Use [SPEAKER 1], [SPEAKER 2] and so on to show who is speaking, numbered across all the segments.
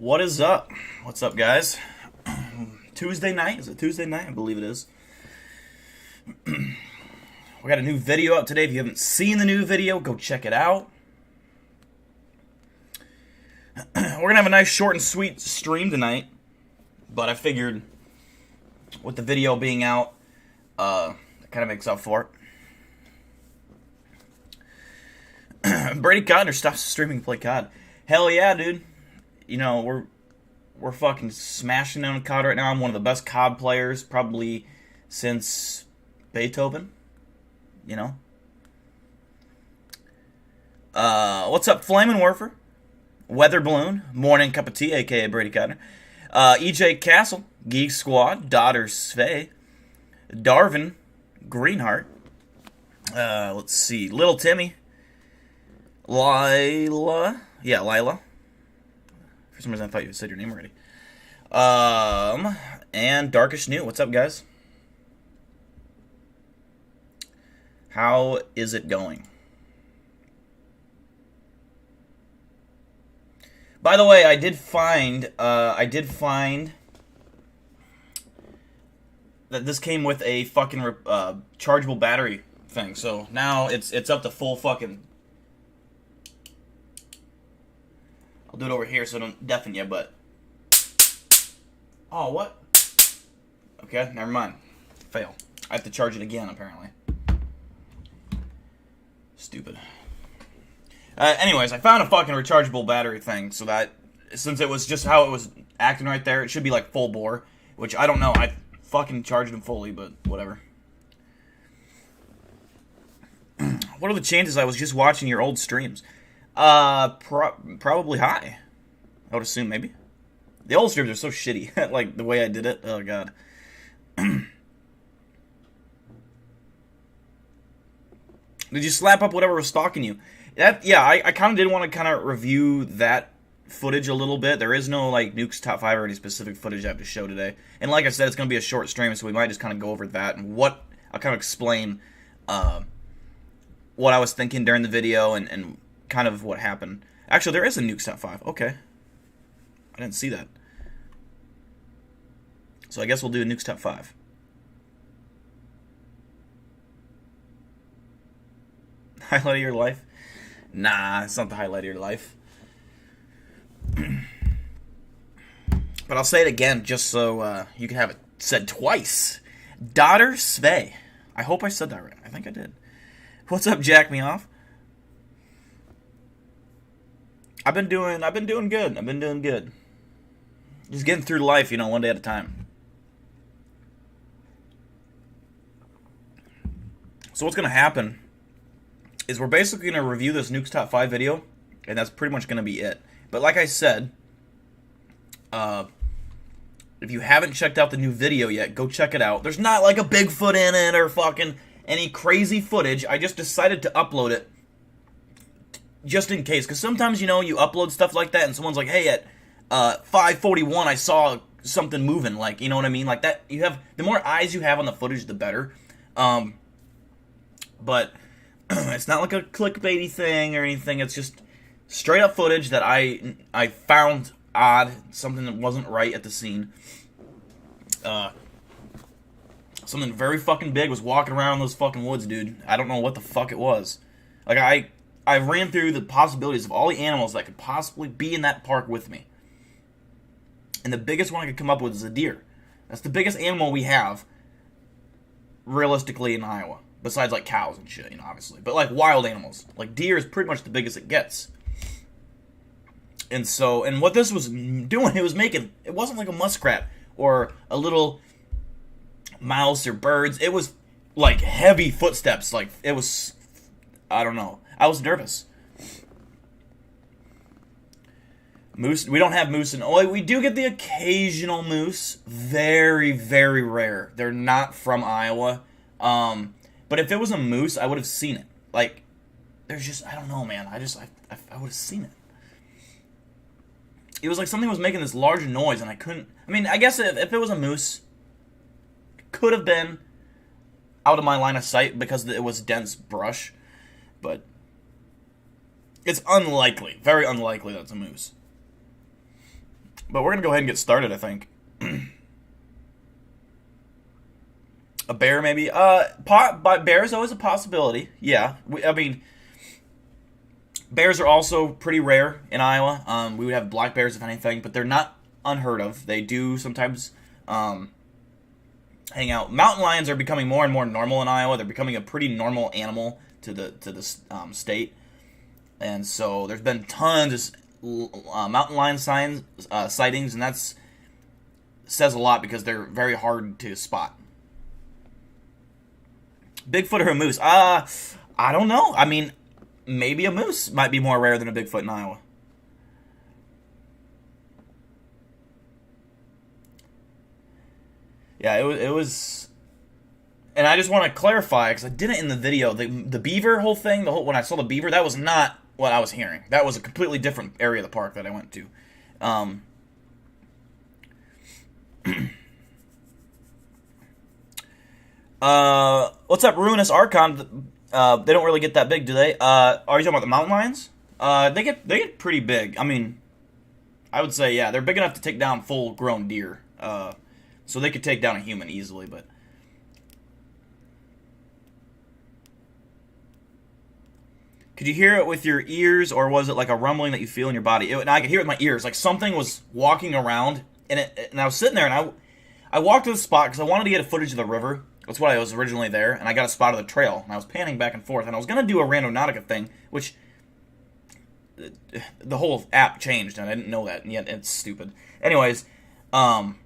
[SPEAKER 1] What is up? What's up, guys? Tuesday night? Is it Tuesday night? I believe it is. We got a new video out today. If you haven't seen the new video, go check it out. We're going to have a nice short and sweet stream tonight. But I figured with the video being out, it kind of makes up for it. Brady Codner stops streaming to play COD. Hell yeah, dude. You know, we're fucking smashing down COD right now. I'm one of the best COD players probably since Beethoven. You know. What's up, Flamin' Werfer? Weather Balloon, Morning Cup of Tea, aka Brady Codner. EJ Castle, Geek Squad, Daughter Svey, Darvin, Greenheart. Let's see, Little Timmy, Lila. Yeah, Lila. For some reason I thought you said your name already. And Darkish New. What's up, guys? How is it going? By the way, I did find that this came with a fucking chargeable battery thing. So now it's up to full fucking. I'll do it over here so I don't deafen you, but. Oh, what? Okay, never mind. Fail. I have to charge it again, apparently. Stupid. Anyways, I found a fucking rechargeable battery thing, so that, since it was just how it was acting right there, it should be like full bore, which I don't know. I fucking charged them fully, but whatever. What are the chances I was just watching your old streams? Probably high. I would assume, maybe. The old streams are so shitty. Like, the way I did it. Oh, God. Did you slap up whatever was stalking you? Yeah, I kind of did want to kind of review that footage a little bit. There is no, like, Nuke's Top 5 or any specific footage I have to show today. And like I said, it's going to be a short stream, so we might just kind of go over that and what... I'll kind of explain what I was thinking during the video and kind of what happened. Actually, there is a Nuke's Top 5. Okay. I didn't see that. So I guess we'll do a Nuke's Top 5. Highlight of your life? Nah, it's not the highlight of your life. But I'll say it again just so you can have it said twice. Daughter Svey. I hope I said that right. I think I did. What's up, Jack Me Off? I've been doing good. I've been doing good. Just getting through life, you know, one day at a time. So what's going to happen is we're basically going to review this Nuke's Top 5 video, and that's pretty much going to be it. But like I said, if you haven't checked out the new video yet, go check it out. There's not like a Bigfoot in it or fucking any crazy footage. I just decided to upload it just in case. Because sometimes, you know, you upload stuff like that and someone's like, hey, at 5:41 I saw something moving. Like, you know what I mean? Like that, you have, the more eyes you have on the footage, the better. But it's not like a clickbaity thing or anything. It's just straight up footage that I found odd, something that wasn't right at the scene. Something very fucking big was walking around those fucking woods, dude. I don't know what the fuck it was. Like, I ran through the possibilities of all the animals that could possibly be in that park with me. And the biggest one I could come up with is a deer. That's the biggest animal we have, realistically, in Iowa. Besides, like, cows and shit, you know, obviously. But, like, wild animals. Like, deer is pretty much the biggest it gets. And so, and what this was doing, it wasn't like a muskrat or a little mouse or birds. It was, like, heavy footsteps. Like, it was, I don't know. I was nervous. Moose, we don't have moose in Oi. We do get the occasional moose. Very, very rare. They're not from Iowa. But if it was a moose, I would have seen it. Like, there's just, I don't know, man. I would have seen it. It was like something was making this large noise, and I couldn't, I mean, I guess if it was a moose, it could have been out of my line of sight because it was dense brush. But it's unlikely, very unlikely that it's a moose. But we're going to go ahead and get started, I think. A bear, maybe? Bear is always a possibility. Yeah. I mean, bears are also pretty rare in Iowa. We would have black bears, if anything, but they're not unheard of. They do sometimes hang out. Mountain lions are becoming more and more normal in Iowa. They're becoming a pretty normal animal to the state. And so there's been tons of mountain lion sightings, and that says a lot because they're very hard to spot. Bigfoot or a moose? I don't know. I mean, maybe a moose might be more rare than a Bigfoot in Iowa. Yeah, it was, and I just want to clarify because I did it in the video. The beaver whole thing, when I saw the beaver, that was not what I was hearing. That was a completely different area of the park that I went to. What's up, Ruinous Archon? They don't really get that big, do they? Are you talking about the mountain lions? They get pretty big. I mean, I would say, yeah, they're big enough to take down full-grown deer. So they could take down a human easily, but... Could you hear it with your ears, or was it like a rumbling that you feel in your body? And I could hear it with my ears. Like something was walking around, and I was sitting there, and I walked to the spot because I wanted to get a footage of the river. That's why I was originally there, and I got a spot of the trail, and I was panning back and forth, and I was going to do a Randonautica thing, which the whole app changed, and I didn't know that, and yet it's stupid. Anyways, and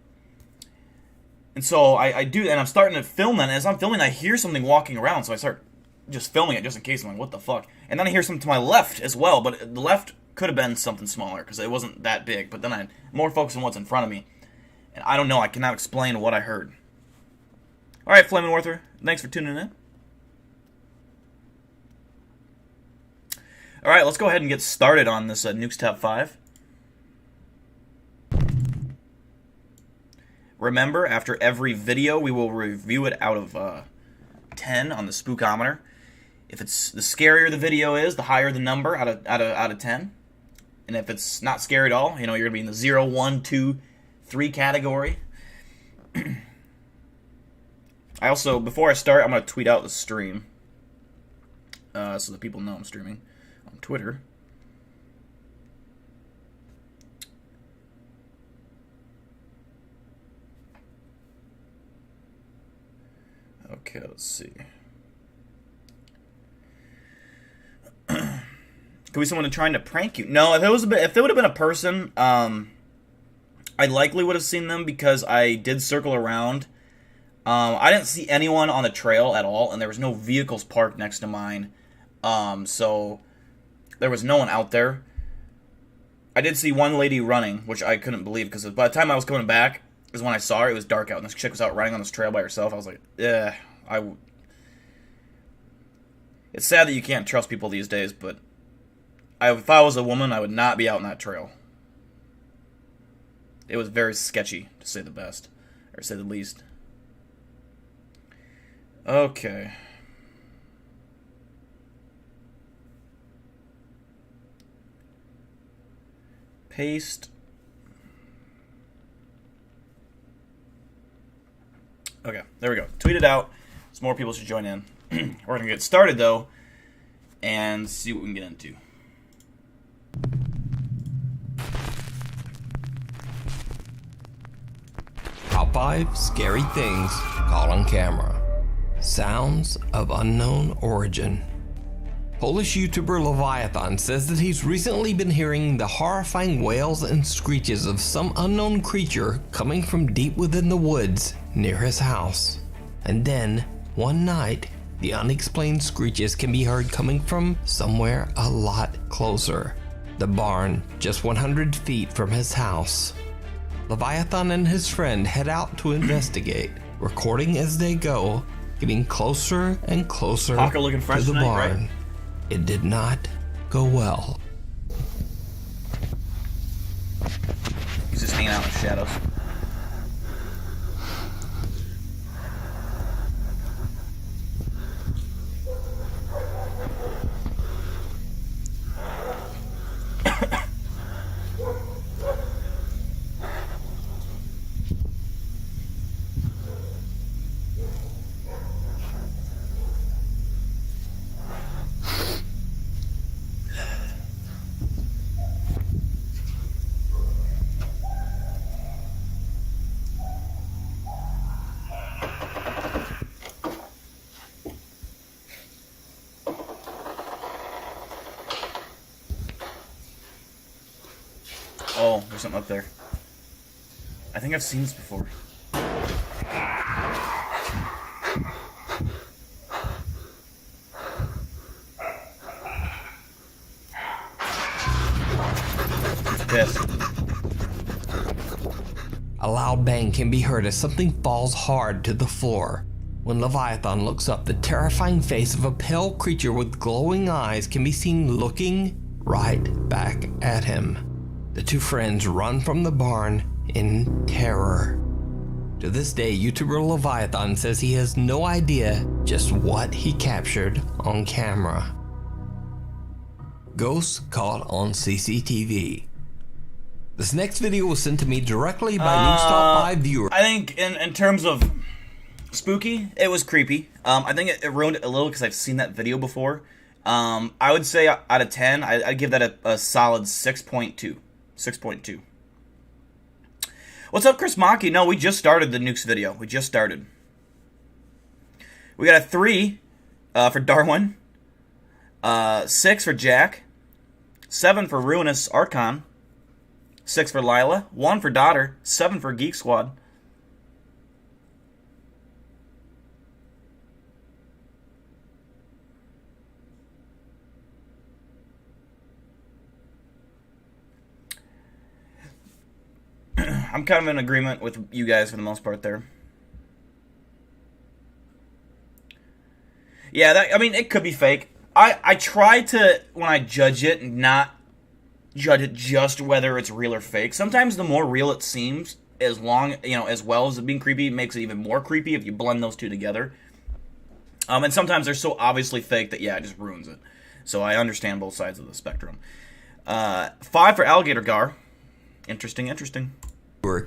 [SPEAKER 1] so I do, and I'm starting to film that, and as I'm filming, I hear something walking around, so I start just filming it just in case. I'm like, what the fuck? And then I hear something to my left as well, but the left could have been something smaller, because it wasn't that big, but then I'm more focused on what's in front of me, and I don't know, I cannot explain what I heard. Alright, Flamin' Warther, thanks for tuning in. Alright, let's go ahead and get started on this Nukes Top 5. Remember, after every video, we will review it out of 10 on the Spookometer. If it's the scarier the video is, the higher the number out of 10. And if it's not scary at all, you know, you're going to be in the 0, 1, 2, 3 category. I also, before I start, I'm going to tweet out the stream so that people know I'm streaming on Twitter. Okay, let's see. Could be someone trying to prank you. No, if it would have been a person, I likely would have seen them because I did circle around. I didn't see anyone on the trail at all, and there was no vehicles parked next to mine. So there was no one out there. I did see one lady running, which I couldn't believe, because by the time I was coming back is when I saw her. It was dark out, and this chick was out riding on this trail by herself. I was like, yeah, it's sad that you can't trust people these days, but if I was a woman, I would not be out on that trail. It was very sketchy, to say the best, or say the least. Okay. Paste. Okay, there we go. Tweet it out so more people should join in. We're going to get started, though, and see what we can get into.
[SPEAKER 2] Top 5 scary things caught on camera. Sounds of unknown origin. Polish YouTuber Leviathan says that he's recently been hearing the horrifying wails and screeches of some unknown creature coming from deep within the woods near his house. And then, one night, the unexplained screeches can be heard coming from somewhere a lot closer. The barn, just 100 feet from his house. Leviathan and his friend head out to investigate, recording as they go, getting closer and closer to the barn. Right? It did not go well.
[SPEAKER 1] He's just hanging out in the shadows. something up there. I think I've seen this before. Yes.
[SPEAKER 2] A loud bang can be heard as something falls hard to the floor. When Leviathan looks up, the terrifying face of a pale creature with glowing eyes can be seen looking right back at him. The two friends run from the barn in terror. To this day, YouTuber Leviathan says he has no idea just what he captured on camera. Ghosts caught on CCTV. This next video was sent to me directly by News Top 5 viewer.
[SPEAKER 1] I think in terms of spooky, it was creepy. I think it ruined it a little because I've seen that video before. I would say out of 10, I'd give that a solid 6.2. 6.2. What's up, Chris Maki? No, we just started the Nukes video. We just started. We got a 3 for Darwin. 6 for Jack. 7 for Ruinous Archon. 6 for Lila. 1 for Daughter. 7 for Geek Squad. I'm kind of in agreement with you guys for the most part there. Yeah, I mean, it could be fake. I try to, when I judge it, not judge it just whether it's real or fake. Sometimes the more real it seems, as well as it being creepy, it makes it even more creepy if you blend those two together. And sometimes they're so obviously fake that, yeah, it just ruins it. So I understand both sides of the spectrum. 5 for Alligator Gar. Interesting.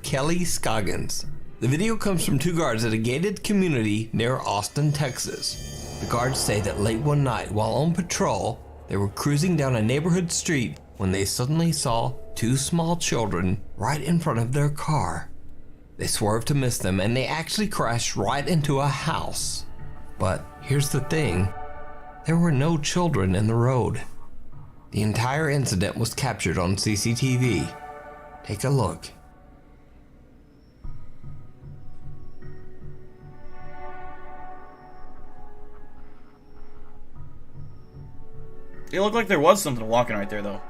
[SPEAKER 2] Kelly Scoggins. The video comes from 2 guards at a gated community near Austin, Texas. The guards say that late one night, while on patrol, they were cruising down a neighborhood street when they suddenly saw 2 small children right in front of their car. They swerved to miss them, and they actually crashed right into a house. But here's the thing, there were no children in the road. The entire incident was captured on CCTV. Take a look.
[SPEAKER 1] It looked like there was something walking right there, though.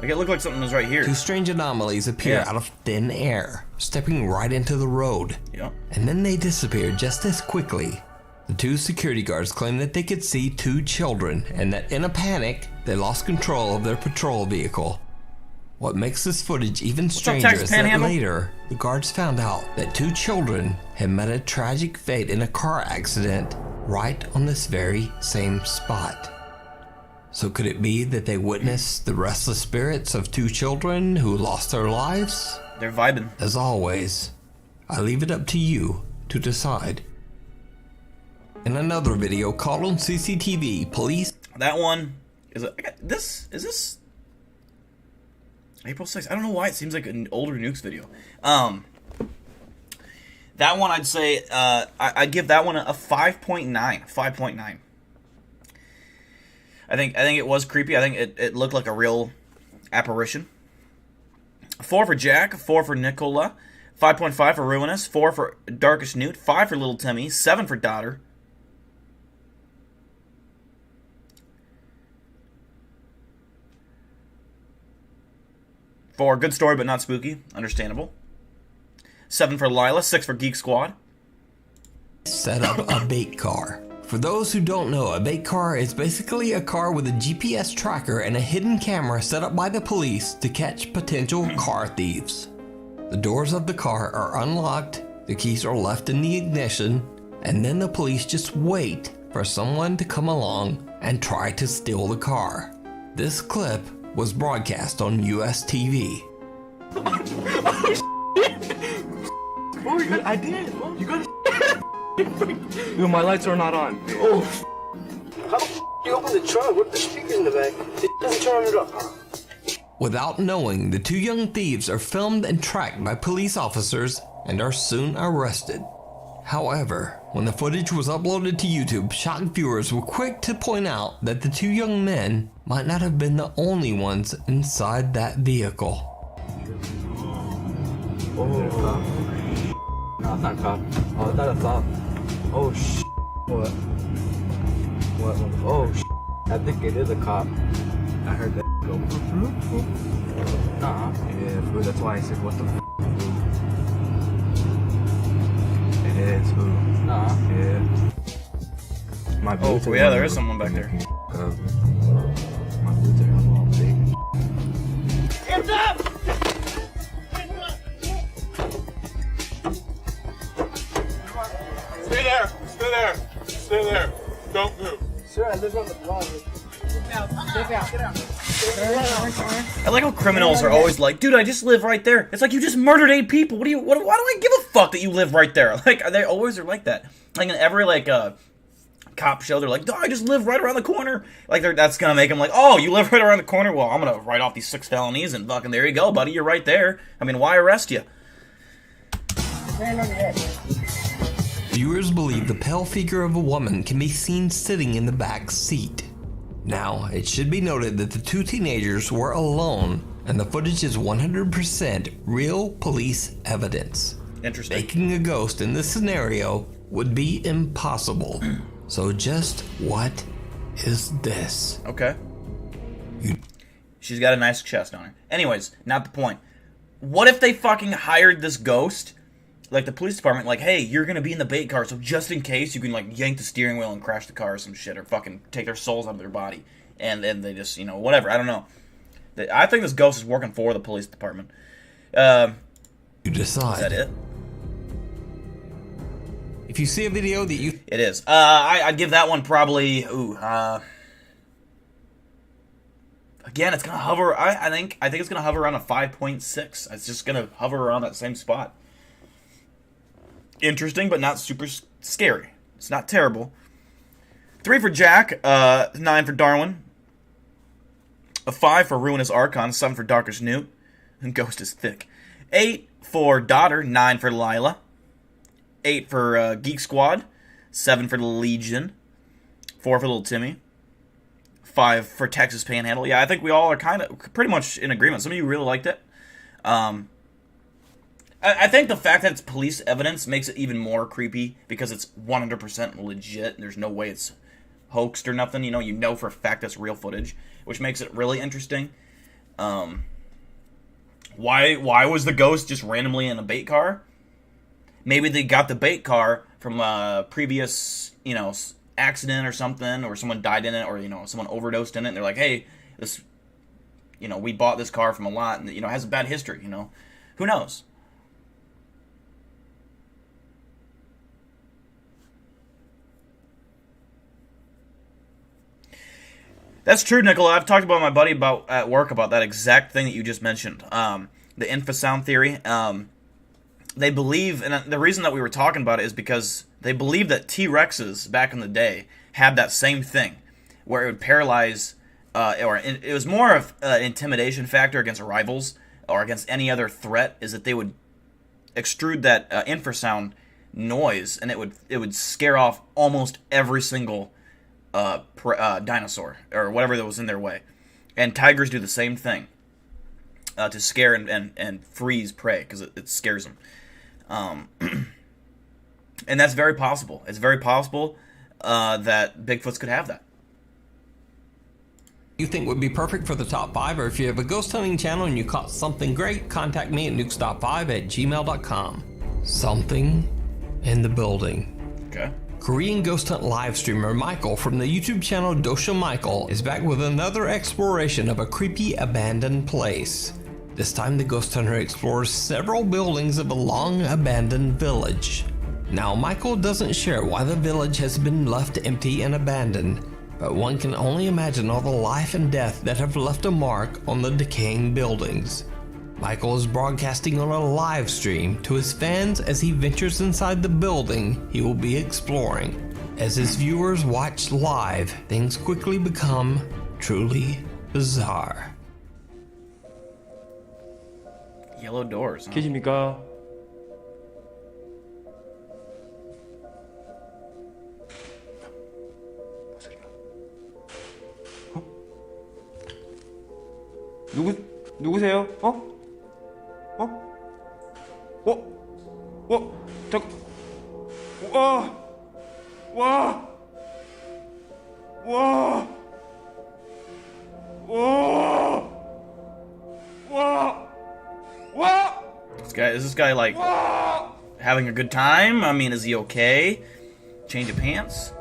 [SPEAKER 1] Like, it looked like something was right here.
[SPEAKER 2] 2 strange anomalies appear out of thin air, stepping right into the road.
[SPEAKER 1] Yep.
[SPEAKER 2] And then they disappear just as quickly. The 2 security guards claim that they could see 2 children, and that in a panic, they lost control of their patrol vehicle. What makes this footage even stranger is that later, the guards found out that 2 children had met a tragic fate in a car accident right on this very same spot. So could it be that they witnessed the restless spirits of 2 children who lost their lives?
[SPEAKER 1] They're vibing.
[SPEAKER 2] As always, I leave it up to you to decide. In another video caught on CCTV, police...
[SPEAKER 1] That one is this April 6th? I don't know why it seems like an older Nukes video. That one I'd say I'd give that one a 5.9. 5.9. I think it was creepy. I think it looked like a real apparition. 4 for Jack, 4 for Nicola, 5.5 for Ruinous, 4 for Darkest Newt, 5 for Little Timmy, 7 for Daughter. For good story but not spooky, understandable. 7 for Lila, 6 for Geek Squad.
[SPEAKER 2] Set up a bait car. For those who don't know, a bait car is basically a car with a GPS tracker and a hidden camera set up by the police to catch potential car thieves. The doors of the car are unlocked, the keys are left in the ignition, and then the police just wait for someone to come along and try to steal the car. This clip was broadcast on US TV.
[SPEAKER 3] Oh, I did. You got Dude, my lights are not on.
[SPEAKER 4] Oh, how the you open the trunk with the speakers in the back? It doesn't turn it up.
[SPEAKER 2] Without knowing, the 2 young thieves are filmed and tracked by police officers and are soon arrested. However, when the footage was uploaded to YouTube, shocked viewers were quick to point out that the two young men might not have been the only ones inside that vehicle.
[SPEAKER 3] Oh, no, it's not a cop. Oh, I thought I saw. Oh, What? What? Oh, I think it is a cop. I heard that go. Nah. Yeah, fool, that's why I said, what the f? It is, fool. Nah. Yeah. My boots
[SPEAKER 1] Oh, yeah, there is someone back there.
[SPEAKER 3] My boots are all big.
[SPEAKER 4] Hands up!
[SPEAKER 5] Stay there. Stay there. Stay there. Don't move.
[SPEAKER 4] Sir, I live on the block.
[SPEAKER 1] I like how criminals are always like, dude, I just live right there. It's like, you just murdered 8 people. Why do I give a fuck that you live right there? Like, they always are like that. Like, in every, like, cop show, they're like, no, I just live right around the corner. Like, that's gonna make them like, oh, you live right around the corner? Well, I'm gonna write off these 6 felonies and fucking there you go, buddy, you're right there. I mean, why arrest you?
[SPEAKER 2] Viewers believe the pale figure of a woman can be seen sitting in the back seat. Now, it should be noted that the two teenagers were alone, and the footage is 100% real police evidence.
[SPEAKER 1] Interesting.
[SPEAKER 2] Making a ghost in this scenario would be impossible. So just what is this?
[SPEAKER 1] Okay. She's got a nice chest on her. Anyways, not the point. What if they fucking hired this ghost? Like the police department, like, hey, you're gonna be in the bait car, so just in case, you can like yank the steering wheel and crash the car or some shit, or fucking take their souls out of their body, and then they just, you know, whatever. I don't know. I think this ghost is working for the police department.
[SPEAKER 2] You decide.
[SPEAKER 1] Is that it?
[SPEAKER 2] If you see a video that you...
[SPEAKER 1] It is. I'd give that one probably. Again, it's gonna hover. I think it's gonna hover around a 5.6. It's just gonna hover around that same spot. Interesting, but not super scary. It's not terrible. 3 for Jack, 9 for Darwin, a 5 for Ruinous Archon, 7 for Darkest Newt, and Ghost is thick. 8 for Daughter, 9 for Lila, 8 for Geek Squad, 7 for the Legion, 4 for Little Timmy, 5 for Texas Panhandle. Yeah, I think we all are kind of pretty much in agreement. Some of you really liked it. I think the fact that it's police evidence makes it even more creepy because it's 100% legit. There's no way it's hoaxed or nothing. You know for a fact that's real footage, which makes it really interesting. Why was the ghost just randomly in a bait car? Maybe they got the bait car from a previous, accident or something, or someone died in it, or someone overdosed in it. And they're like, hey, this, we bought this car from a lot, and it has a bad history. Who knows? That's true, Nicola. I've talked about my buddy at work about that exact thing that you just mentioned. The infrasound theory. They believe, and the reason that we were talking about it is because they believe that T-Rexes back in the day had that same thing, where it would paralyze, or it was more of an intimidation factor against rivals or against any other threat, is that they would extrude that infrasound noise, and it would scare off almost every single dinosaur or whatever that was in their way. And tigers do the same thing to scare and freeze prey because it scares them. And that's very possible. It's very possible that Bigfoots could have that.
[SPEAKER 2] You think would be perfect for the top 5, or if you have a ghost hunting channel and you caught something great, contact me at nukestop5@gmail.com. Something in the building.
[SPEAKER 1] Okay.
[SPEAKER 2] Korean ghost hunt live streamer Michael from the YouTube channel Dosha Michael is back with another exploration of a creepy abandoned place. This time the ghost hunter explores several buildings of a long abandoned village. Now Michael doesn't share why the village has been left empty and abandoned, but one can only imagine all the life and death that have left a mark on the decaying buildings. Michael is broadcasting on a live stream to his fans as he ventures inside the building he will be exploring. As his viewers watch live, things quickly become truly bizarre.
[SPEAKER 1] Yellow doors. Huh?
[SPEAKER 3] 계십니까?
[SPEAKER 6] 누구세요? 어? 어? 어? 어? 잠깐. 와! 와! 와! 와! 와! 와!
[SPEAKER 1] Is this guy like having a good time? I mean, is he okay? Change of pants?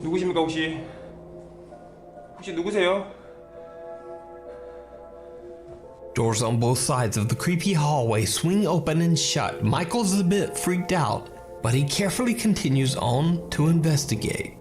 [SPEAKER 6] 누구십니까 혹시? 혹시 누구세요?
[SPEAKER 2] Doors on both sides of the creepy hallway swing open and shut. Michael's a bit freaked out, but he carefully continues on to investigate.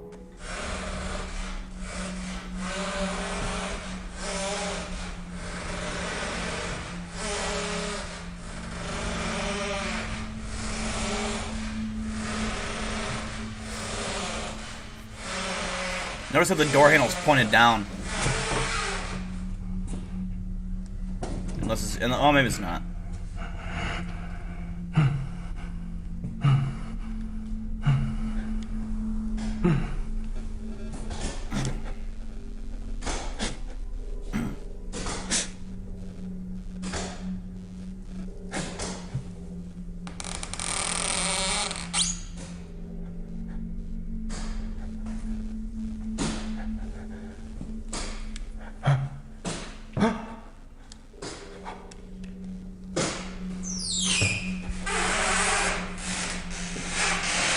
[SPEAKER 1] Notice that the door handle's pointed down. Unless it's... Oh, maybe it's not.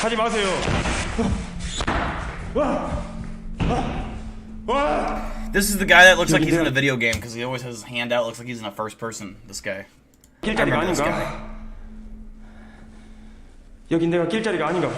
[SPEAKER 6] 하지 마세요.
[SPEAKER 1] This is the guy that looks like he's in a video game because he always has his hand out. Looks like he's in a first person. This guy. I
[SPEAKER 6] 길자리가
[SPEAKER 1] remember this
[SPEAKER 6] 아닌가?
[SPEAKER 1] guy.
[SPEAKER 6] 여긴 내가 길자리가 아닌가?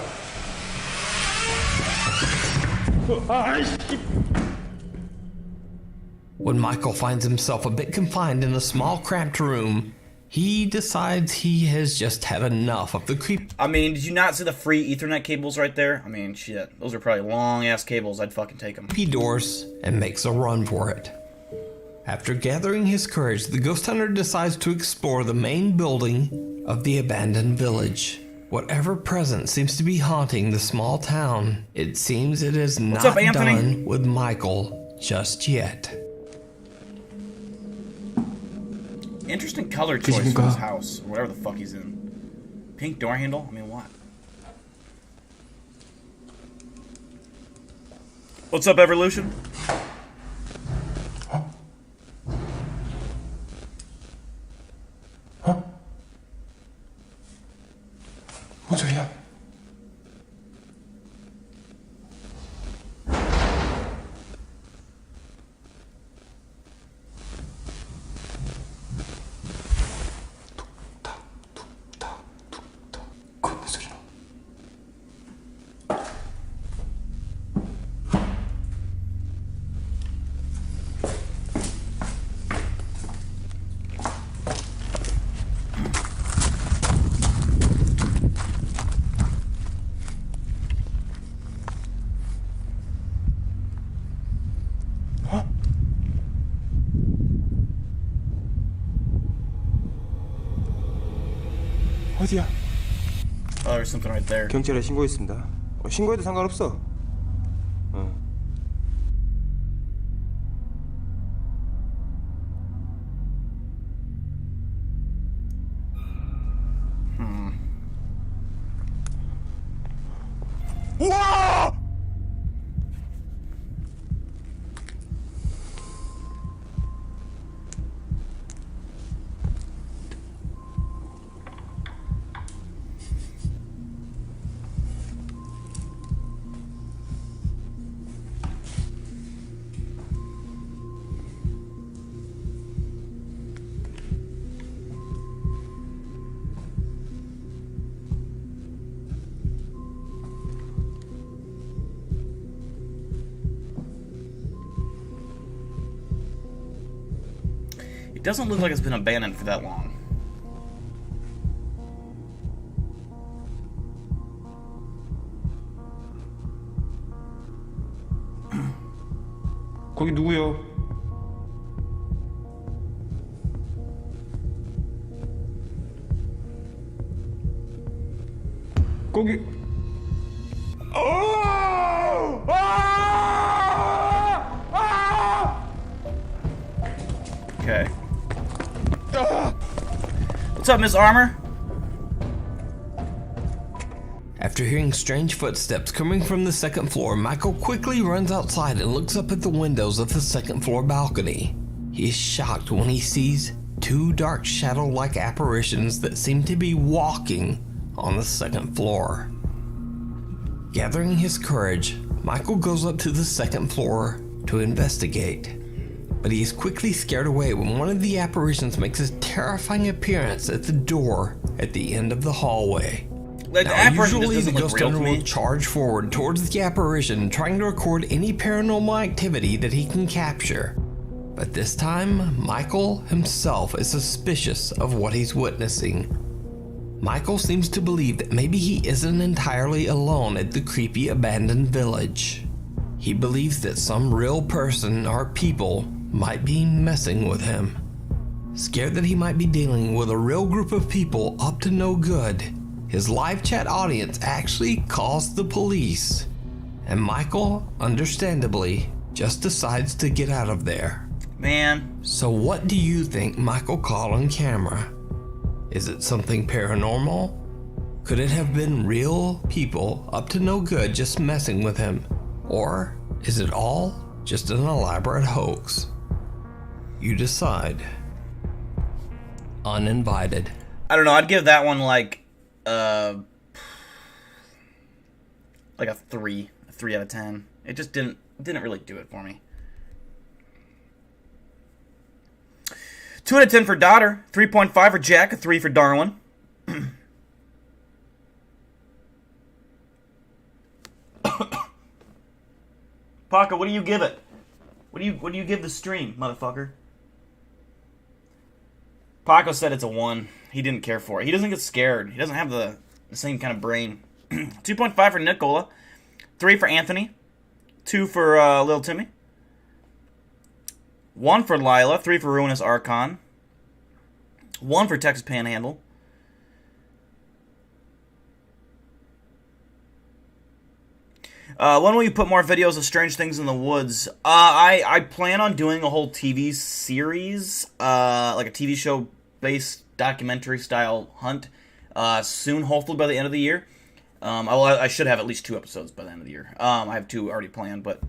[SPEAKER 2] When Michael finds himself a bit confined in a small, cramped room, he decides he has just had enough of the creep.
[SPEAKER 1] I mean, did you not see the free Ethernet cables right there? I mean, shit. Those are probably long-ass cables. I'd fucking take them.
[SPEAKER 2] Creepy doors and makes a run for it. After gathering his courage, the ghost hunter decides to explore the main building of the abandoned village. Whatever presence seems to be haunting the small town, it seems it is not
[SPEAKER 1] up, Anthony?
[SPEAKER 2] done with Michael just yet.
[SPEAKER 1] Interesting color choice for his house, or whatever the fuck he's in. Pink door handle? I mean, what? What's up, Evolution?
[SPEAKER 6] 뭔 소리야? 걷는 소리나. 어디야?
[SPEAKER 1] Oh, there's something right there.
[SPEAKER 6] 경찰에 신고했습니다. 신고해도 상관없어. 우와!
[SPEAKER 1] It doesn't look like it's been abandoned for that long.
[SPEAKER 6] 거기 누구요? 거기. 아! 아! 아!
[SPEAKER 1] Okay. What's up, Miss Armor?
[SPEAKER 2] After hearing strange footsteps coming from the second floor, Michael quickly runs outside and looks up at the windows of the second floor balcony. He is shocked when he sees two dark shadow-like apparitions that seem to be walking on the second floor. Gathering his courage, Michael goes up to the second floor to investigate. But he is quickly scared away when one of the apparitions makes a terrifying appearance at the door at the end of the hallway.
[SPEAKER 1] Like, the
[SPEAKER 2] Now,
[SPEAKER 1] apparition just
[SPEAKER 2] usually the
[SPEAKER 1] doesn't look
[SPEAKER 2] ghost
[SPEAKER 1] real to
[SPEAKER 2] hunter will
[SPEAKER 1] me.
[SPEAKER 2] charge forward towards the apparition, trying to record any paranormal activity that he can capture. But this time, Michael himself is suspicious of what he's witnessing. Michael seems to believe that maybe he isn't entirely alone at the creepy abandoned village. He believes that some real person or people might be messing with him. Scared that he might be dealing with a real group of people up to no good, his live chat audience actually calls the police. And Michael, understandably, just decides to get out of there.
[SPEAKER 1] Man.
[SPEAKER 2] So what do you think Michael caught on camera? Is it something paranormal? Could it have been real people up to no good just messing with him? Or is it all just an elaborate hoax? You decide. Uninvited.
[SPEAKER 1] I don't know, I'd give that one like a 3 out of 10. It just didn't really do it for me. 2 out of 10 for Daughter, 3.5 for Jack, a 3 for Darwin. Paco, what do you give it? What do you give the stream, motherfucker? Paco said it's a 1. He didn't care for it. He doesn't get scared. He doesn't have the same kind of brain. 2.5 for Nicola. 3 for Anthony. 2 for Lil Timmy. 1 for Lila. 3 for Ruinous Archon. 1 for Texas Panhandle. When will you put more videos of strange things in the woods? I plan on doing a whole TV series, like a TV show based documentary style hunt, soon, hopefully by the end of the year. I should have at least 2 episodes by the end of the year. I have 2 already planned, but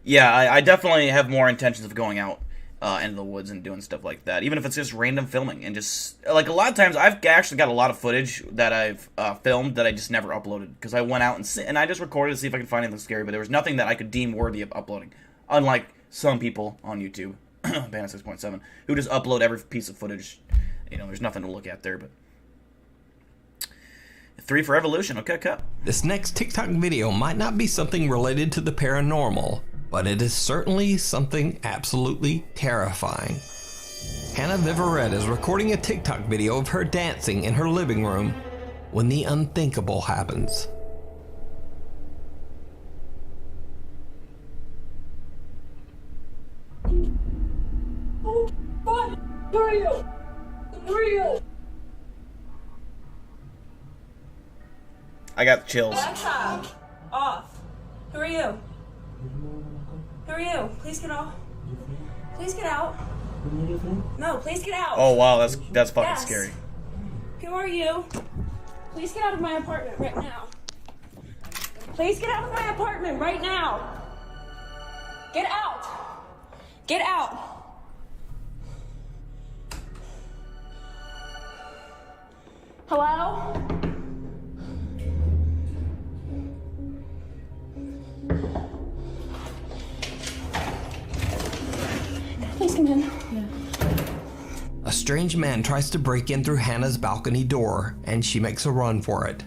[SPEAKER 1] yeah, I definitely have more intentions of going out into the woods and doing stuff like that, even if it's just random filming. And just, like, a lot of times I've actually got a lot of footage that I've filmed that I just never uploaded, because I went out and I just recorded to see if I could find anything scary, but there was nothing that I could deem worthy of uploading, unlike some people on YouTube, Bandit 6.7, who just upload every piece of footage. You know, there's nothing to look at there. But 3 for Evolution. Okay, cut.
[SPEAKER 2] This next TikTok video might not be something related to the paranormal, but it is certainly something absolutely terrifying. Hannah Vivaret is recording a TikTok video of her dancing in her living room when the unthinkable happens.
[SPEAKER 7] Oh, God! Who are you? Who are you?
[SPEAKER 1] I got chills.
[SPEAKER 7] Alexa, off. Who are you? Who are you? Please get off. Please get out. No, please get out.
[SPEAKER 1] Oh wow, that's fucking
[SPEAKER 7] Yes.
[SPEAKER 1] scary.
[SPEAKER 7] Who are you? Please get out of my apartment right now. Please get out of my apartment right now. Get out. Get out. Hello? Please come in.
[SPEAKER 2] A strange man tries to break in through Hannah's balcony door, and she makes a run for it.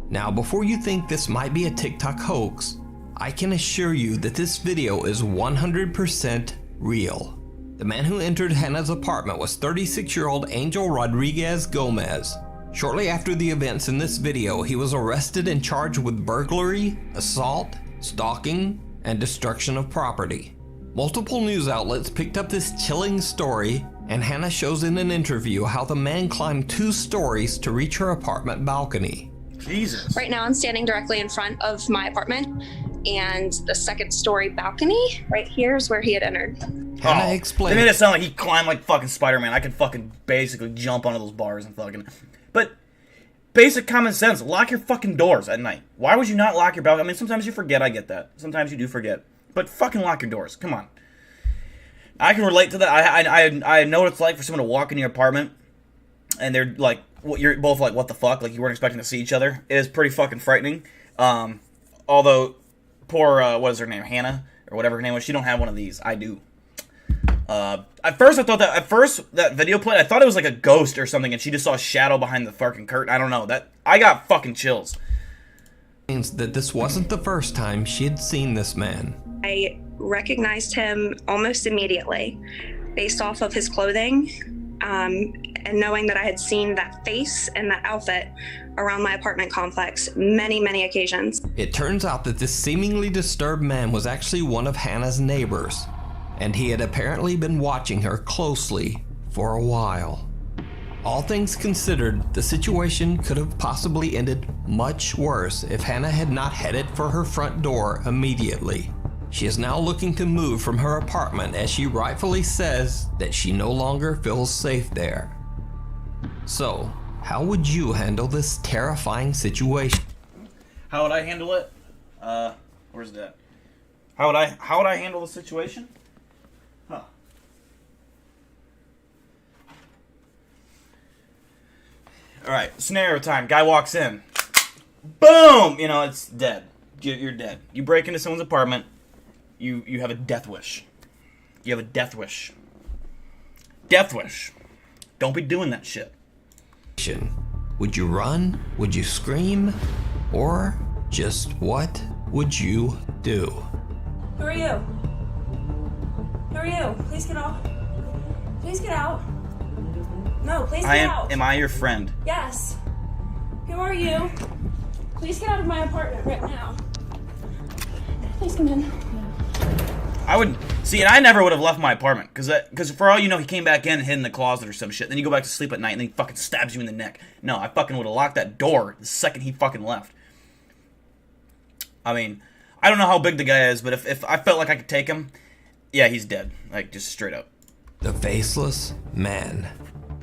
[SPEAKER 2] Now, before you think this might be a TikTok hoax, I can assure you that this video is 100% real. The man who entered Hannah's apartment was 36-year-old Angel Rodriguez Gomez. Shortly after the events in this video, he was arrested and charged with burglary, assault, stalking, and destruction of property. Multiple news outlets picked up this chilling story, and Hannah shows in an interview how the man climbed 2 stories to reach her apartment balcony.
[SPEAKER 1] Jesus.
[SPEAKER 7] Right now, I'm standing directly in front of my apartment, and the second story balcony right here is where he had entered.
[SPEAKER 2] Hannah
[SPEAKER 1] They
[SPEAKER 2] explained.
[SPEAKER 1] made it sound like he climbed like fucking Spider-Man. I could fucking basically jump onto those bars and fucking... But basic common sense, lock your fucking doors at night. Why would you not lock your balcony? I mean, sometimes you forget, I get that. Sometimes you do forget. But fucking lock your doors. Come on. I can relate to that. I know what it's like for someone to walk in your apartment and they're like, you're both like, what the fuck? Like, you weren't expecting to see each other. It is pretty fucking frightening. Although, poor, what is her name? Hannah? Or whatever her name was. She don't have one of these. I do. At first that video played, I thought it was like a ghost or something, and she just saw a shadow behind the fucking curtain. I don't know. I got fucking chills.
[SPEAKER 2] Means that this wasn't the first time she had seen this man.
[SPEAKER 7] I recognized him almost immediately based off of his clothing, and knowing that I had seen that face and that outfit around my apartment complex many, many occasions.
[SPEAKER 2] It turns out that this seemingly disturbed man was actually one of Hannah's neighbors, and he had apparently been watching her closely for a while. All things considered, the situation could have possibly ended much worse if Hannah had not headed for her front door immediately. She is now looking to move from her apartment as she rightfully says that she no longer feels safe there. So, how would you handle this terrifying situation?
[SPEAKER 1] How would I handle it? Where's that? How would I handle the situation? Huh. Alright, scenario time. Guy walks in. Boom! You know, it's dead. You're dead. You break into someone's apartment. You have a death wish. You have a death wish. Death wish. Don't be doing that shit.
[SPEAKER 2] Would you run? Would you scream? Or just what would you do?
[SPEAKER 7] Who are you? Who are you? Please get out. Please get out. No, please get out.
[SPEAKER 1] Am I your friend?
[SPEAKER 7] Yes. Who are you? Please get out of my apartment right now. Please come in.
[SPEAKER 1] I would see, and I never would have left my apartment because for all you know, he came back in and hid in the closet or some shit. Then you go back to sleep at night, and then he fucking stabs you in the neck. No, I fucking would have locked that door the second he fucking left. I mean, I don't know how big the guy is, but if I felt like I could take him, yeah, he's dead. Like, just straight up.
[SPEAKER 2] The Faceless Man.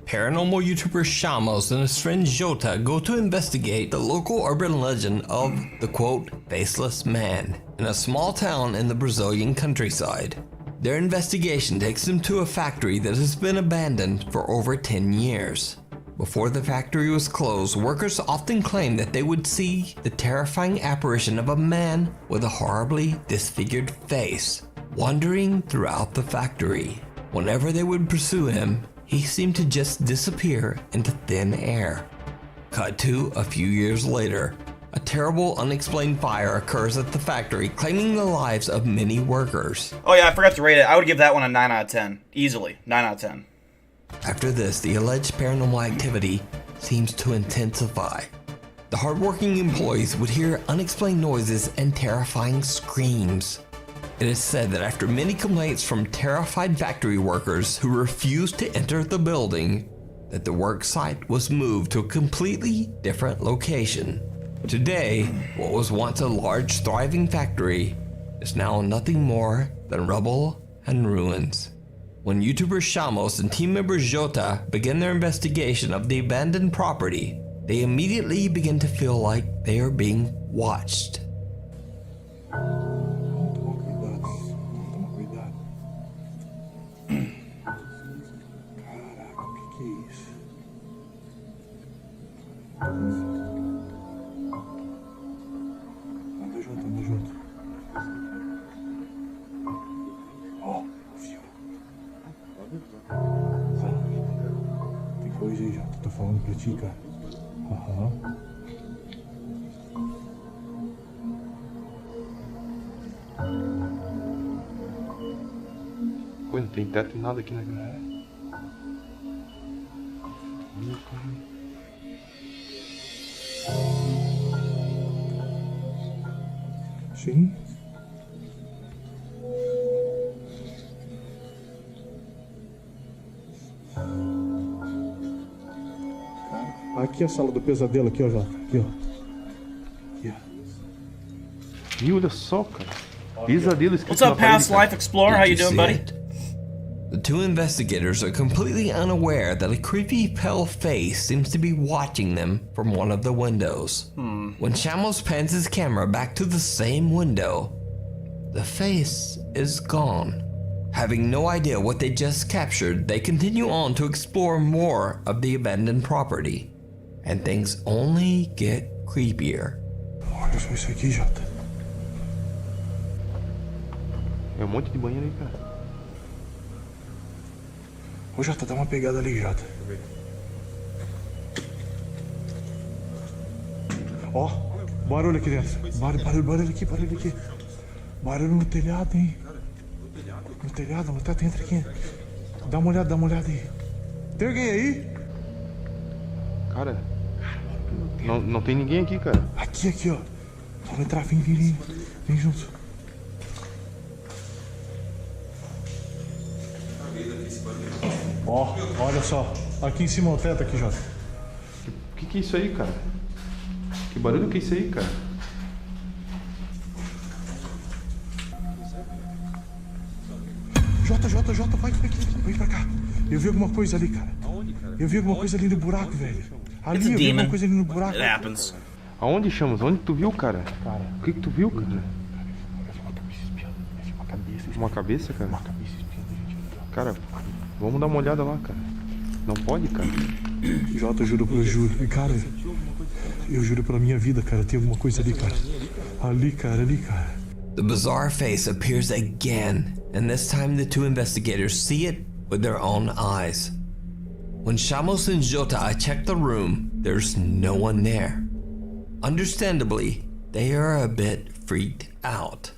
[SPEAKER 2] Paranormal YouTuber Shamos and his friend Jota go to investigate the local urban legend of the quote, Faceless Man in a small town in the Brazilian countryside. Their investigation takes them to a factory that has been abandoned for over 10 years. Before the factory was closed, workers often claimed that they would see the terrifying apparition of a man with a horribly disfigured face wandering throughout the factory. Whenever they would pursue him, he seemed to just disappear into thin air. Cut to a few years later, a terrible unexplained fire occurs at the factory, claiming the lives of many workers.
[SPEAKER 1] Oh yeah, I forgot to rate it. I would give that one a 9 out of 10. Easily. 9 out of 10.
[SPEAKER 2] After this, the alleged paranormal activity seems to intensify. The hardworking employees would hear unexplained noises and terrifying screams. It is said that after many complaints from terrified factory workers who refused to enter the building, that the work site was moved to a completely different location. Today, what was once a large, thriving factory is now nothing more than rubble and ruins. When YouTuber Shamos and team member Jota begin their investigation of the abandoned property, they immediately begin to feel like they are being watched.
[SPEAKER 6] Anda junto. Ó, viu? Tem coisa aí, Jota. Tô falando pra ti, cara. Aham.
[SPEAKER 3] Pô, não tem teto e nada aqui, né, cara?
[SPEAKER 6] Sim. Cara, aqui é a sala do pesadelo, aqui, ó, Jota. Aqui, ó.
[SPEAKER 8] Ih, olha só, cara. Pesadelo escrito
[SPEAKER 1] What's up,
[SPEAKER 8] na parede,
[SPEAKER 1] Past
[SPEAKER 8] cara.
[SPEAKER 1] Life Explorer? How
[SPEAKER 2] Did
[SPEAKER 1] you doing,
[SPEAKER 2] see
[SPEAKER 1] buddy?
[SPEAKER 2] it? The two investigators are completely unaware that a creepy pale face seems to be watching them from one of the windows. When Shamos pans his camera back to the same window, the face is gone. Having no idea what they just captured, they continue on to explore more of the abandoned property. And things only get creepier.
[SPEAKER 6] Olha só isso aqui, Jota.
[SPEAKER 8] É um monte de banheiro aí, cara.
[SPEAKER 6] Ô, Jota, dá uma pegada ali, Jota. Ó, barulho aqui dentro. Barulho aqui. Barulho no telhado, hein? No telhado, no teto, entra aqui. Dá uma olhada aí. Tem alguém aí?
[SPEAKER 8] Cara, não tem ninguém aqui, cara.
[SPEAKER 6] Aqui, ó. Vamos entrar, vem junto. Ó, olha só. Aqui em cima o teto aqui, Jota.
[SPEAKER 8] Que é isso aí, cara? Que barulho que é isso aí, cara?
[SPEAKER 6] Jota, vai pra cá. Eu vi alguma coisa ali, cara. Eu vi alguma coisa ali no buraco, velho. Ali
[SPEAKER 1] It's a
[SPEAKER 6] eu vi alguma
[SPEAKER 1] demon.
[SPEAKER 6] coisa ali no buraco.
[SPEAKER 1] It happens.
[SPEAKER 8] Aonde, Chamas? Onde tu viu, cara? O que tu viu, cara? Uma cabeça, cara? Cara, vamos dar uma olhada lá, cara. Não pode, cara.
[SPEAKER 6] Jota, eu juro. Cara, eu juro pela minha vida, cara. Tem alguma coisa ali, cara. Ali, cara.
[SPEAKER 2] The bizarre face appears again, and this time the two investigators see it with their own eyes. When Shamos and Jota check the room, there's no one there. Understandably, they are a bit freaked out.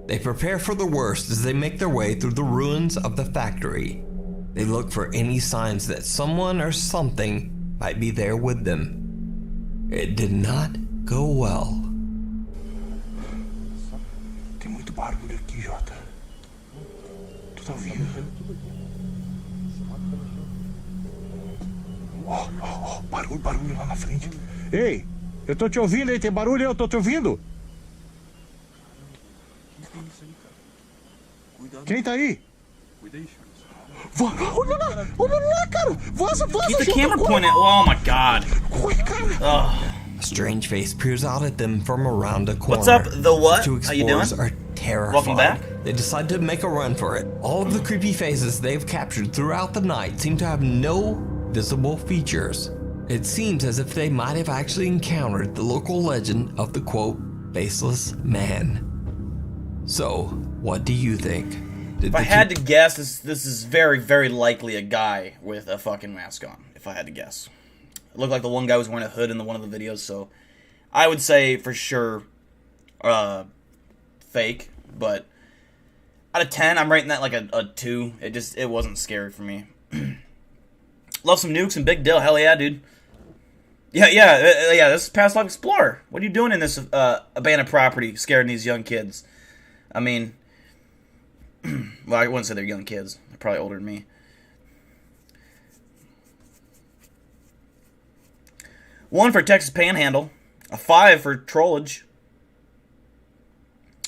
[SPEAKER 2] They prepare for the worst as they make their way through the ruins of the factory. They look for any signs that someone or something might be there with them. It did not go well.
[SPEAKER 6] Tem muito barulho aqui, Jota. Tu tá ouvindo? Ó, barulho lá na frente. Ei, eu tô te ouvindo aí, tem barulho aí, eu tô te ouvindo. Quem tá aí? Olha lá, cara. Vaza,
[SPEAKER 1] Keep the
[SPEAKER 6] Jota,
[SPEAKER 1] camera
[SPEAKER 6] corre.
[SPEAKER 1] pointed. Oh my god.
[SPEAKER 6] Corre, cara.
[SPEAKER 1] Ugh.
[SPEAKER 2] A strange face peers out at them from around a corner.
[SPEAKER 1] What's up, the what?
[SPEAKER 2] The two
[SPEAKER 1] How you doing?
[SPEAKER 2] explorers are terrified.
[SPEAKER 1] Welcome back.
[SPEAKER 2] They decide to make a run for it. All of the creepy faces they've captured throughout the night seem to have no visible features. It seems as if they might have actually encountered the local legend of the quote, faceless man. So, what do you think?
[SPEAKER 1] If I had to guess, this is very, very likely a guy with a fucking mask on, if I had to guess. It looked like the one guy was wearing a hood in one of the videos, so I would say for sure fake, but out of 10, I'm rating that like a 2. It wasn't scary for me. Love some nukes and big deal. Hell yeah, dude. Yeah, this is Past Life Explorer. What are you doing in this abandoned property scaring these young kids? I mean, well, I wouldn't say they're young kids. They're probably older than me. One for Texas Panhandle. A 5 for Trollage.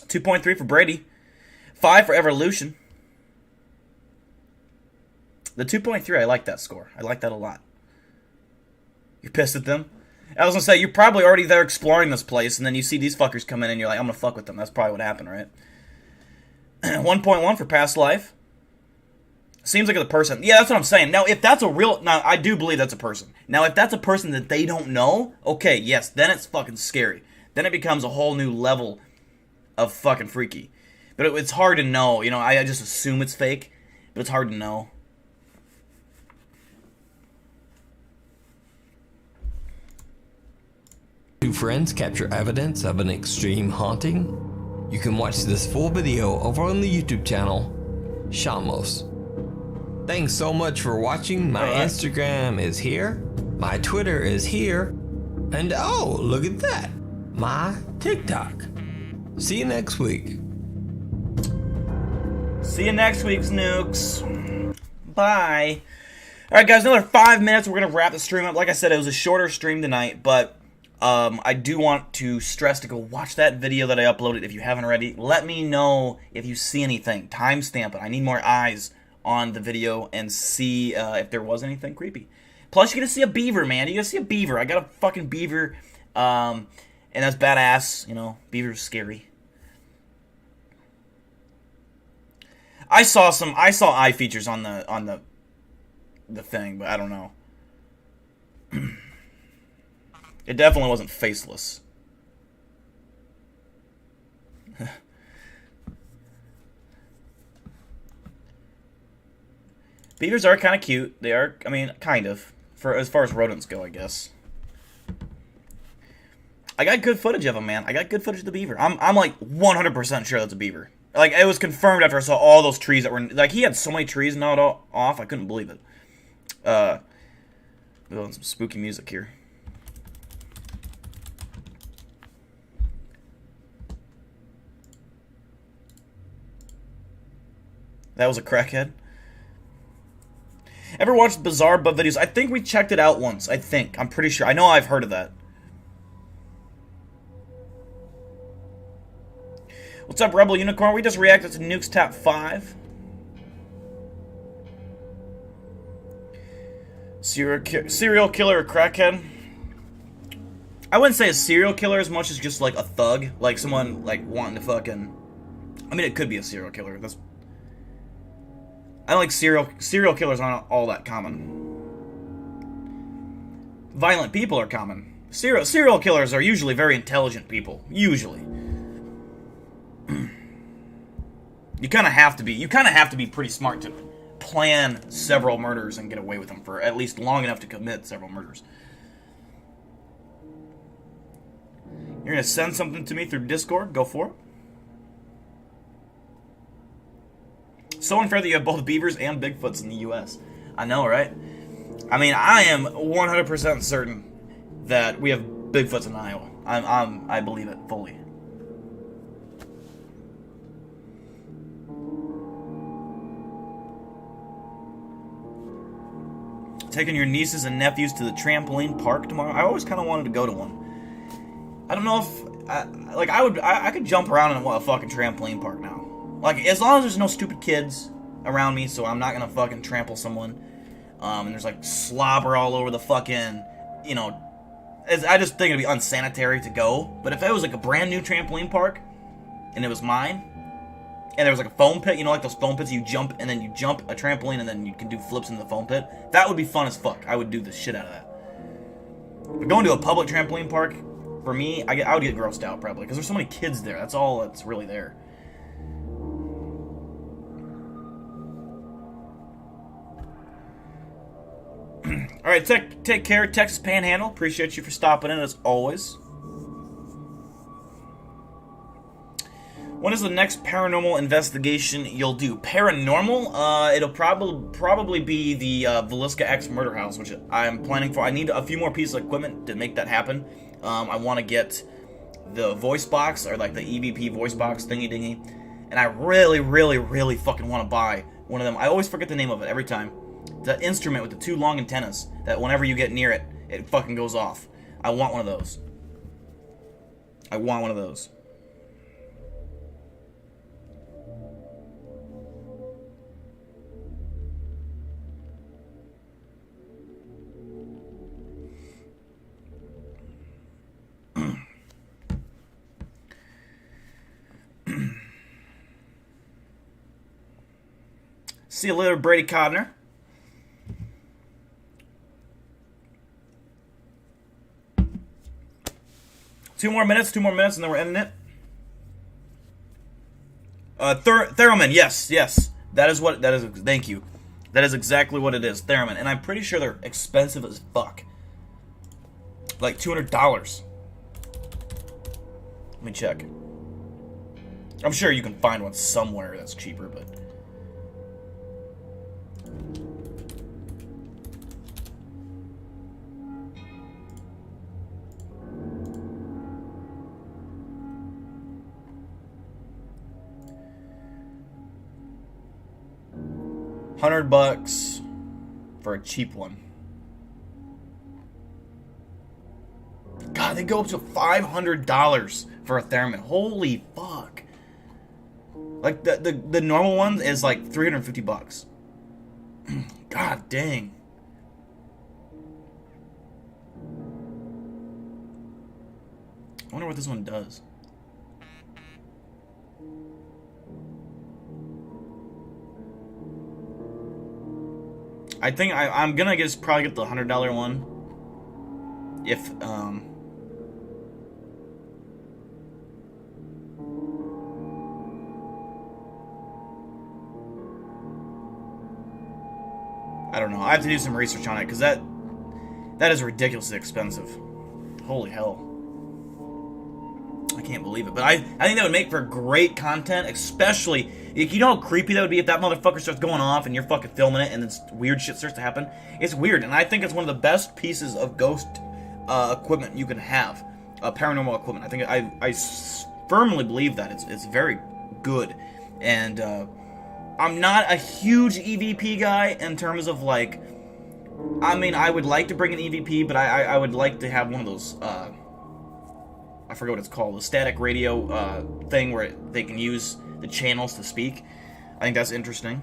[SPEAKER 1] 2.3 for Brady. 5 for Evolution. The 2.3, I like that score. I like that a lot. You're pissed at them? I was going to say, you're probably already there exploring this place, and then you see these fuckers come in, and you're like, I'm going to fuck with them. That's probably what happened, right? 1.1 for Past Life. Seems like a person. Yeah, that's what I'm saying. Now, if that's a real... Now, I do believe that's a person. Now, if that's a person that they don't know, okay, yes, then it's fucking scary. Then it becomes a whole new level of fucking freaky. But it's hard to know. You know, I just assume it's fake, but it's hard to know.
[SPEAKER 2] Two friends capture evidence of an extreme haunting. You can watch this full video over on the YouTube channel, Shamos. Thanks so much for watching. My Instagram is here. My Twitter is here. And oh, look at that. My TikTok. See you next week.
[SPEAKER 1] See you next week, Snooks. Bye. Alright, guys, another 5 minutes. We're going to wrap the stream up. Like I said, it was a shorter stream tonight, but I do want to stress to go watch that video that I uploaded if you haven't already. Let me know if you see anything. Timestamp it. I need more eyes on the video and see if there was anything creepy. Plus, you get to see a beaver, man. You get to see a beaver. I got a fucking beaver, and that's badass. You know, beaver's scary. I saw eye features on the thing, but I don't know. It definitely wasn't faceless. Beavers are kind of cute. They are, I mean, kind of. For as far as rodents go, I guess. I got good footage of them, man. I got good footage of the beaver. I'm like 100% sure that's a beaver. Like, it was confirmed after I saw all those trees that were... Like, he had so many trees gnawed off, I couldn't believe it. Some spooky music here. That was a crackhead. Ever watched Bizarre Butt videos? I think we checked it out once. I think. I'm pretty sure. I know I've heard of that. What's up, Rebel Unicorn? We just reacted to Nuke's Top 5. Serial killer or crackhead? I wouldn't say a serial killer as much as just like a thug. Like someone like wanting to fucking... I mean, it could be a serial killer. That's... I don't like serial killers aren't all that common. Violent people are common. Serial killers are usually very intelligent people. Usually. You kind of have to be. You kind of have to be pretty smart to plan several murders and get away with them for at least long enough to commit several murders. You're gonna send something to me through Discord? Go for it. So unfair that you have both beavers and Bigfoots in the U.S. I know, right? I mean, I am 100% certain that we have Bigfoots in Iowa. I believe it fully. Taking your nieces and nephews to the trampoline park tomorrow. I always kind of wanted to go to one. I don't know if I could jump around in a fucking trampoline park now. Like, as long as there's no stupid kids around me, so I'm not gonna fucking trample someone. And there's like slobber all over the fucking, you know. I just think it'd be unsanitary to go. But if it was like a brand new trampoline park, and it was mine, and there was like a foam pit, you know, like those foam pits you jump, and then you jump a trampoline, and then you can do flips into the foam pit. That would be fun as fuck. I would do the shit out of that. But going to a public trampoline park, for me, I would get grossed out probably, because there's so many kids there. That's all that's really there. Alright, take care, Texas Panhandle. Appreciate you for stopping in as always. When is the next paranormal investigation you'll do? Paranormal? It'll probably be the Villisca X murder house, which I'm planning for. I need a few more pieces of equipment to make that happen. I want to get the voice box, or like the EVP voice box thingy-dingy. And I really, really, really fucking want to buy one of them. I always forget the name of it every time. The instrument with the two long antennas that whenever you get near it, it fucking goes off. I want one of those. I want one of those. See you later, Brady Codner. Two more minutes, and then we're ending it. Theremin, yes. That is, thank you. That is exactly what it is, Theremin. And I'm pretty sure they're expensive as fuck. Like $200. Let me check. I'm sure you can find one somewhere that's cheaper, but... $100 for a cheap one. God God, they go up to $500 for a Theremin. Holy fuck. Like, the normal one is like $350. God dang. I wonder what this one does. I think I'm gonna probably get the $100 one. If I don't know. I have to do some research on it because that is ridiculously expensive. Holy hell. I can't believe it. But I think that would make for great content, especially, you know how creepy that would be if that motherfucker starts going off and you're fucking filming it and then weird shit starts to happen? It's weird, and I think it's one of the best pieces of ghost equipment you can have. Paranormal equipment. I think I firmly believe that. It's very good. And I'm not a huge EVP guy in terms of, like, I mean, I would like to bring an EVP, but I would like to have one of those, I forget what it's called, the static radio thing where they can use the channels to speak. I think that's interesting.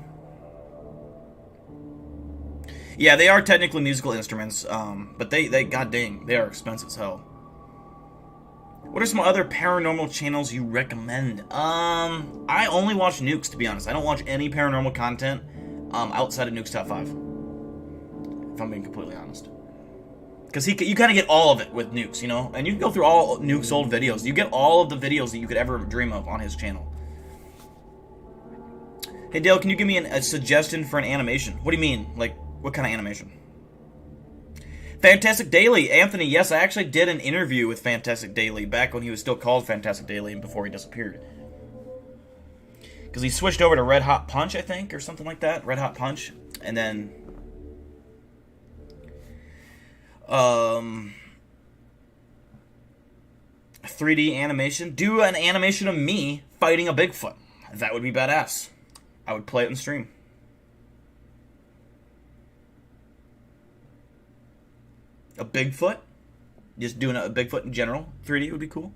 [SPEAKER 1] Yeah, they are technically musical instruments, but they god dang, they are expensive as hell. What are some other paranormal channels you recommend? I only watch Nukes, to be honest. I don't watch any paranormal content outside of Nukes Top 5. If I'm being completely honest. Because you kind of get all of it with Nukes, you know? And you can go through all Nukes' old videos. You get all of the videos that you could ever dream of on his channel. Hey, Dale, can you give me a suggestion for an animation? What do you mean? Like, what kind of animation? Fantastic Daily. Anthony, yes, I actually did an interview with Fantastic Daily back when he was still called Fantastic Daily and before he disappeared. Because he switched over to Red Hot Punch, I think, or something like that. Red Hot Punch. And then 3D animation. Do an animation of me fighting a Bigfoot. That would be badass. I would play it in stream. A Bigfoot? Just doing a Bigfoot in general. 3D would be cool.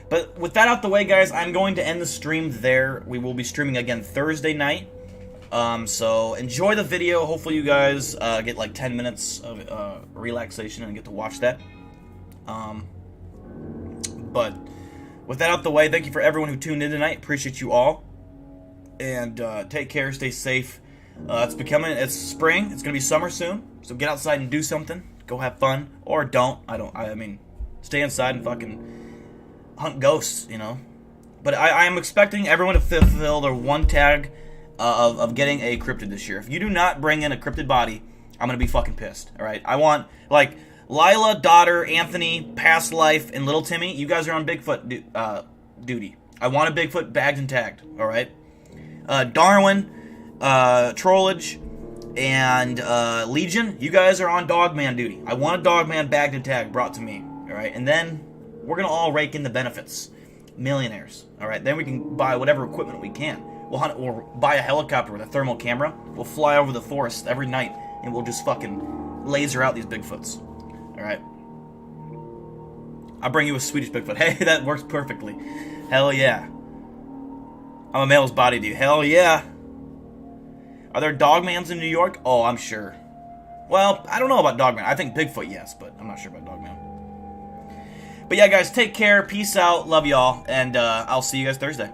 [SPEAKER 1] But with that out the way, guys, I'm going to end the stream there. We will be streaming again Thursday night. So enjoy the video. Hopefully you guys get like 10 minutes of relaxation and get to watch that. But with that out the way, thank you for everyone who tuned in tonight. Appreciate you all. And take care. Stay safe. It's spring. It's going to be summer soon. So get outside and do something. Go have fun. Or don't. I mean, stay inside and fucking hunt ghosts, you know. But I am expecting everyone to fulfill their one tag of getting a cryptid this year. If you do not bring in a cryptid body, I'm going to be fucking pissed. Alright? I want, like, Lila, Daughter, Anthony, Past Life, and Little Timmy, you guys are on Bigfoot duty. I want a Bigfoot bagged and tagged, alright? Darwin, Trollage, and Legion, you guys are on Dogman duty. I want a Dogman bagged and tagged brought to me, alright? And then we're going to all rake in the benefits. Millionaires, alright? Then we can buy whatever equipment we can. We'll buy a helicopter with a thermal camera. We'll fly over the forest every night, and we'll just fucking laser out these Bigfoots. Alright. I'll bring you a Swedish Bigfoot. Hey, that works perfectly. Hell yeah. I'm a male's body dude. Hell yeah. Are there Dogmans in New York? Oh, I'm sure. Well, I don't know about Dogman. I think Bigfoot, yes, but I'm not sure about Dogman. But yeah, guys, take care. Peace out. Love y'all. And I'll see you guys Thursday.